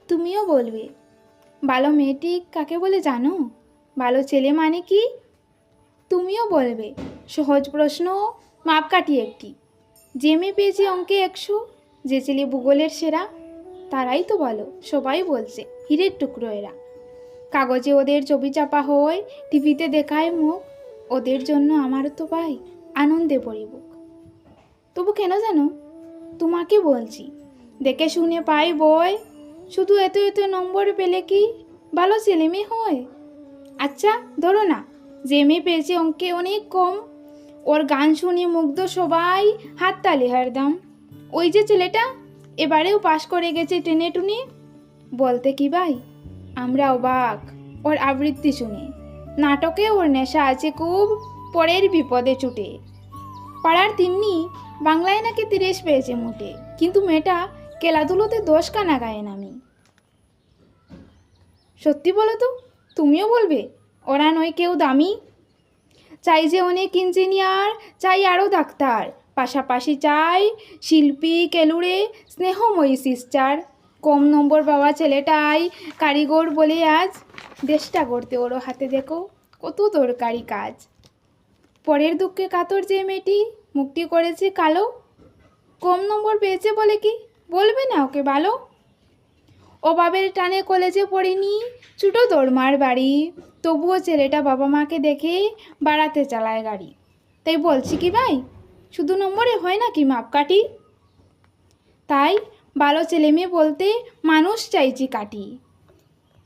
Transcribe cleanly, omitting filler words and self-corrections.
তুমিও বলবে। ভালো মেয়েটি কাকে বলে জানো? ভালো ছেলে মানে কি? তুমিও বলবে। সহজ প্রশ্ন, মাপকাঠি একটি। যে মেয়ে পেয়েছে অঙ্কে 100, যে ছেলে ভূগোলের সেরা, তারাই তো ভালো। সবাই বলছে হীরের টুকরো এরা। কাগজে ওদের ছবি চাপা হয়, টিভিতে দেখায় মুখ। ওদের জন্য আমারও তো ভাই আনন্দে পরিবুক। তবু কেন জানো? তোমাকে বলছি, দেখে শুনে পাই বই। শুধু এত এত নম্বর পেলে কি ভালো ছেলে মেয়ে হয়? আচ্ছা ধরো না, যে মেয়ে পেয়েছে অঙ্কে অনেক কম, ওর গান শুনে মুগ্ধ সবাই, হাততালি হারদাম। ওই যে ছেলেটা এবারেও পাশ করে গেছে টেনে টুনে, বলতে কি ভাই আমরা অবাক ওর আবৃত্তি শুনে। নাটকে ওর নেশা আছে খুব, পরের বিপদে ছুটে। পাড়ার তিন্নি বাংলায় নাকি 30 পেয়েছে মোটে, কিন্তু মেয়েটা খেলাধুলোতে 10 কানা গায়েন আমি। সত্যি বলো তো, তুমিও বলবে ওরা নয় কেউ দামি? চাই যে অনেক ইঞ্জিনিয়ার, চাই আরও ডাক্তার, পাশাপাশি চাই শিল্পী, কেলুড়ে, স্নেহময়ী সিস্টার। কম নম্বর পাওয়া ছেলেটাই কারিগর বলে আজ দেশটা গড়তে ওর হাতে দেখো কত দরকারি কাজ। পরের দুঃখে কাতর যে মেয়েটি মুখটি করেছে কালো, কম নম্বর পেয়েছে বলে কি বলবে না ওকে ভালো? অভাবের টানে কলেজে পড়িনি, ছোটো দরমার বাড়ি, তবুও ছেলেটা বাবা মাকে দেখে বাড়াতে চালায় গাড়ি। তাই বলছি কি ভাই, শুধু নম্বরে হয় না কি মাপকাঠি? তাই ভালো ছেলে মেয়ে বলতে মানুষ চাইছি কাটি।